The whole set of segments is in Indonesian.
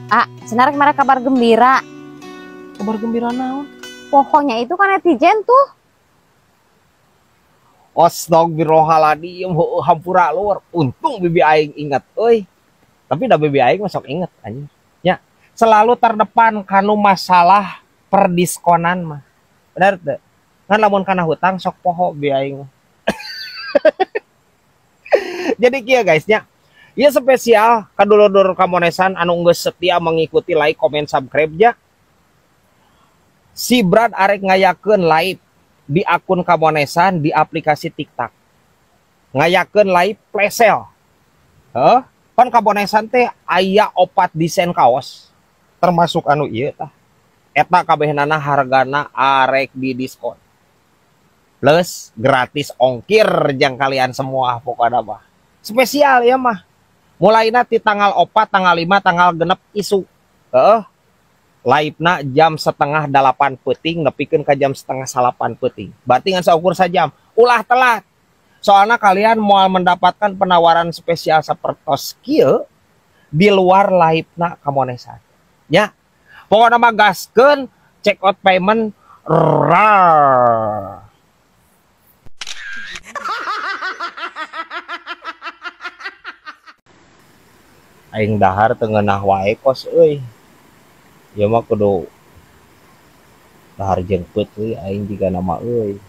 Ah, senar kemarin kabar gembira. Kabar gembira naon? Pokoknya itu kan netizen tuh. Astagfirullahaladzim, hampura luar. Untung bibi aing ingat, euy. Tapi dah bibi aing masuk inget anjing. Ya, selalu terdepan kanu masalah perdiskonan mah. Benar teu? Ngan lamun kana hutang sok poho bibi aing. Jadi kieu guys nya. Ieu spesial kadulur-dulur Kamonesan anu geus setia mengikuti like, comment, subscribe ja. Si Brad arek ngayakeun live di akun Kamonesan di aplikasi TikTok. Ngayakeun live plesel. Kan Kamonesan teh aya 4 desain kaos. Termasuk anu ieu tah. Eta kabehnana hargana arek di diskon. Plus gratis ongkir jang kalian semua pokoknya mah. Spesial ya mah. Mulaina ti tanggal 4, tanggal 5, tanggal genep isu. Live-na jam 7:30 peuting nepikeun ka jam 7:30 peuting. Berarti ngan saukur sajam. Ulah telat. Soalnya kalian mau mendapatkan penawaran spesial sapertos kieu di luar live-na Kamonesan. Ya. Pokoknya mah gaskeun check out payment rar. Aing dahar teu ngeunah wae kos euy. Ya mah kudu dahar jengpeut euy aing jiga nama euy.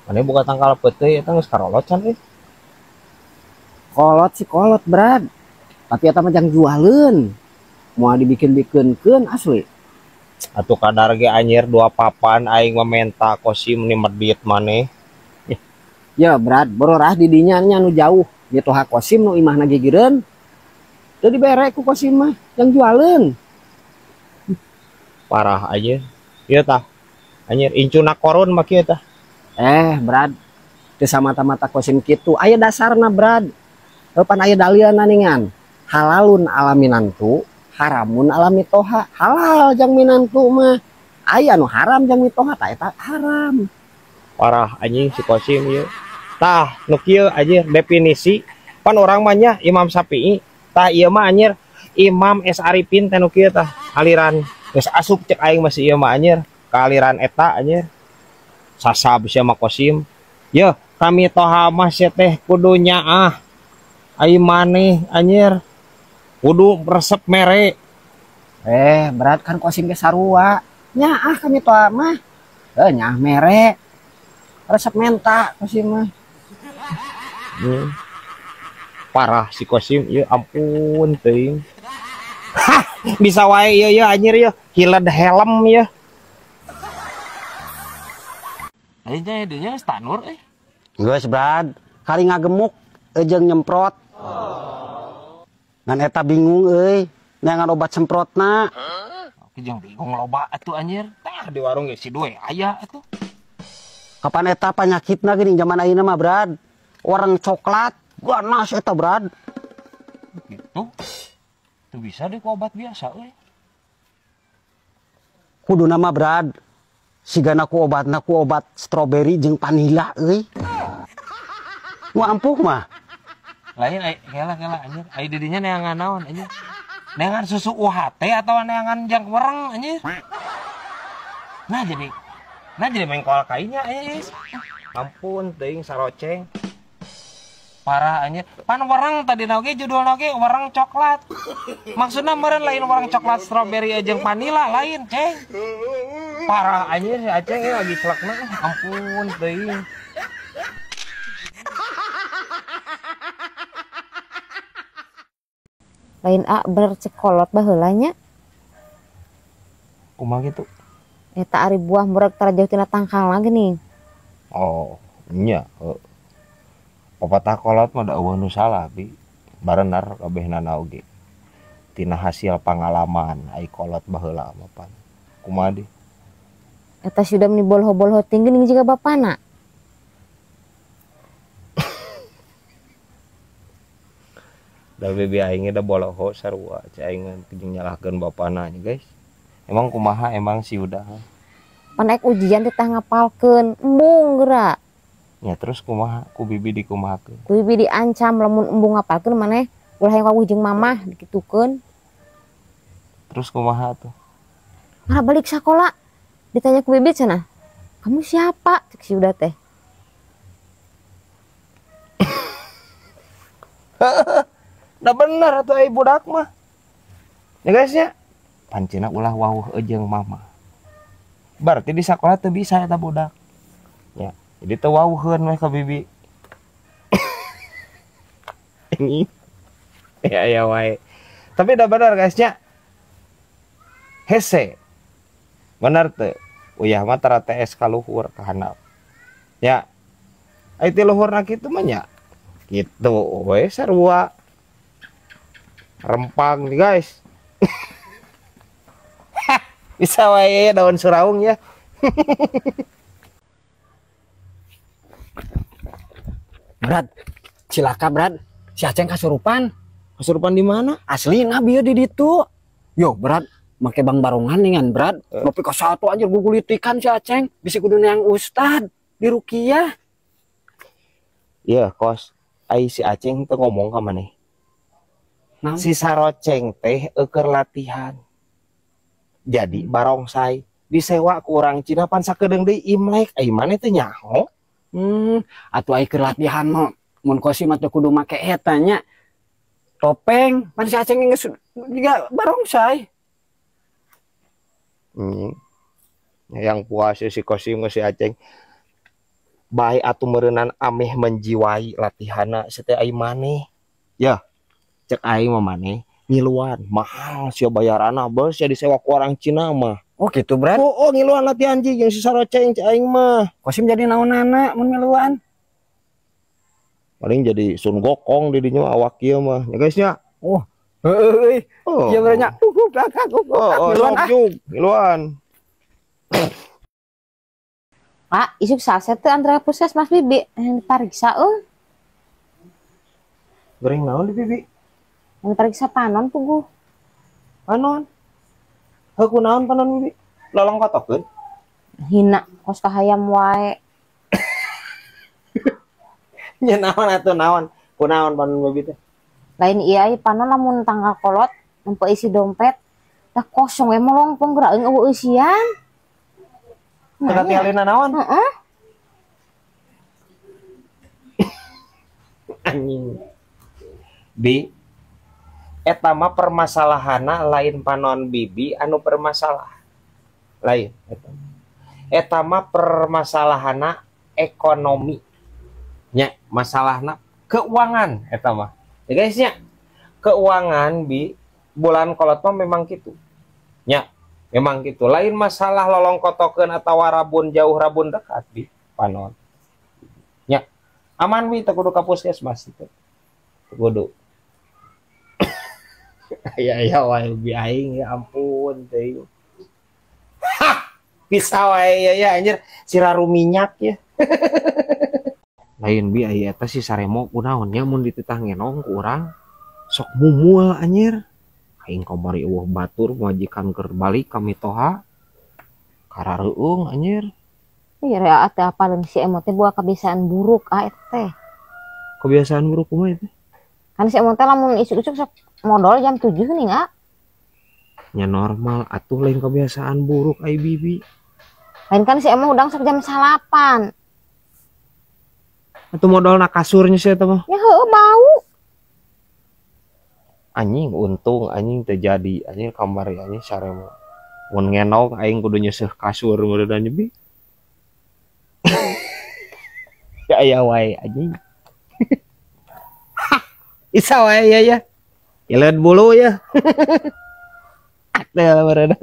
Mane buka tanggal peuteui eta geus karolot can euy. Kolot sih kolot, Brad. Tapi eta mah jang jualeun. Moal dibikin-bikinkeun asli. Atuh kadar ge anjir 2 papan aing mementa kosim ni medit maneh. Ya, Brad, bororah di dinya nya nu jauh. Di toha kosim nu imahna gigireun. Teu dibere ku kosim mah, jang jualeun. Parah aja. Ieu tah. Anjir incuna korun mah kieu tah. Brad. Teu samata-mata kosim kitu. Aya dasarna, Brad. Pan aya dalilna ningan. Halalun alaminantu, haramun alami toha. Halal jang minantu mah. Aya nu haram jang mitoha tah eta haram. Parah anjing si kosim ieu. Tah nu kieu anjir definisi pan orang mah nya Imam Syafi'i. Tah ieu mah anjir Imam S. Arifin teh nu kieu tah aliran geus asup cek aing masih ieu mah anjir ka aliran eta anjir. Sasab sia mah kosim. Yeuh kami toha mah sia teh kudu nyaah. Ai maneh anjir kudu resep mere. Berat kan kosim ge sarua. Nyaah kami toha mah. Nyaah mere. Resep menta kosim mah. Parah si kosim ieu ampun teuing. Hah, bisa wae ieu anjir ieu hiled helm ieu. Ayeuna dinya stanur Geus, Brad. Kali ngagemuk jeung nyemprot. Ngan eta bingung euy, neangan obat semprotna. Jeung bingung loba atuh anjir. Tah di warung ge si Due aya atuh. Kapan eta panyakitna geuning zaman ayeuna mah, Brad? Wareng coklat. Ganas eta, Brad. Gitu. Tuh bisa deh ku obat biasa euy. Kudu nama, Brad. Sigana ku obatna ku obat stroberi jeung vanila euy. Mu ampuh mah. Lain kela anjir. Ai di dinya neangan naon anjir. Neangan susu UHT atau neangan jang wereng anjir. Nah jadi mengkol kainya Ampun teuing saroceng. Parah anjir. Pan wereng tadi oge judulna oge wereng coklat. Maksudna meureun lain wereng coklat stroberi jeung vanila lain, Ceng. Parah anjir si Aceng lagi celekna. Ampun teuing. Lain bener cek kolot baheula nya. Kumaha gitu? Eta ari buah murag tarajauh tina tangkalna geuning. Oh, nya. Pepatah kolot mah da eueuh nu salah bi. Barenar kabehnana oge. Tina hasil pengalaman ai kolot baheula mah pan. Kumaha di? Eta sudah meni bolho-bolho tinggi ning jiga bapana. Da bibi aing da boloho sarua cai aing jeung nyalahkeun bapana nya guys. Emang kumaha emang si udah. Pan ek ujian teh tah ngapalkeun embung geura. Ya terus kumaha ku bibi dikumahakeun. Ku bibi diancam lamun embung ngapalkeun maneh ulah hayang kawuh jeung mamah dikitukeun. Terus kumaha tuh? Marah balik sekolah, ditanya ke bibit sana, kamu siapa? Cek si udah teh. Nah bener atuh ai budak mah. Ya guys ya. Pancina ulah wawuh jeung mama. Berarti di sekolah teu bisa eta budak. Ya, jadi teu wawuheun we ka bibi. Ini. Ya wae. Tapi udah bener guys nya. Hese. Bener teu. Uyah mah tara TS ka luhur ka handap. Ya. Ai ti luhurna kitu mah nya. Gitu we sarua. Rempang nih guys. Bisa wae daun suraung ya. Brad, cilaka Brad. Si Aceng kasurupan. Kesurupan di mana? Asli nabi di ditu. Yo Brad, make bang barongan ningan Brad. Ngopi ka satu anjir gugulitikan si Aceng. Bisi kudu yang ustad di Rukiah. Iya, kos. Ai si Aceng teh ngomong ka maneh. Naon? Si Saroceng teh eukeur latihan. Jadi barongsai disewa ku urang Cina pan sakedeung deui Imlek. Ai maneh teh nyaho? Atuh ai keur latihan mah mun kosim atuh kudu make eta nya. Topeng, pan si Aceng geus juga barongsai. Yang puas si Kosim si Aceng. Bae atuh meureunnan ameh menjiwai latihana seteu ai maneh. Ya, cek aing mah maneh ngiluan mahal sia bayaranna bos ya disewa ku orang Cina mah. Oh gitu Brad. Oh ngiluan latihan anjing jeung si Saroceng cek aing mah. Kosim jadi naonana mun miluan. Paling jadi Sun Gokong di dinya awak ieu mah. Ya guys nya. Oh. Heueuy. Oh. Ieu berenya. Miluan miluan. Pak, isuk saset tuh antara puskesmas bibi yang dipariksa Goreng naon di bibi? yang dipariksa panon puguh. Panon. Heuh naon panon bibi? Lolong kotokeun. Hina kos kahayam wae. Nya naon atuh naon? Kunaon panon bibi teh? Lain iya panon lamun tanggal kolot nempo isi dompet dah kosong we molongpong geura eung eueuh eusian. Teu tialina naon? Heeh. Anjing. Bi eta mah permasalahanna lain panon bibi anu permasalah. Lain eta. Eta mah permasalahanna ekonomi. Nya, masalahna keuangan eta mah. Ya guys nya. Keuangan bi bulan kolot mah memang gitu. Nya, memang gitu. Lain masalah lolong kotokeun atawa rabun jauh rabun dekat bi panon. Nya, aman bi teu kudu ka puskesmas itu. Kudu. Ya wae bi aing ya ampun teh. Bisa wae ya anjir siraru minyak ya. Lain bi aya eta si Saremo kunaon nya mun dititah ngenong ku urang sok mumual anjir. Aing kamari eueuh batur majikan keur balik ka mitoha. Karareueung anjir. Iya rea atuh apalun si emot teh buah kebiasaan buruk eta teh. Kebiasaan buruk kumaha itu? Kan si emot teh lamun isuk-isuk sok modal jam 7 nih enggak? Nya normal atuh lain kebiasaan buruk ai bibi. Lain kan si emot udang sok jam 8. Atuh modalna kasurnya sih eta mah. Ya heueuh bau. Anjing untung anjing terjadi anjing kamari anjing Saremo. Mun ngenong aing kudu nyeuseuf kasur meureunna bi. Ya aya wae anjing. Isa wae ya. Ileun bulu ya. Atuh meureunna.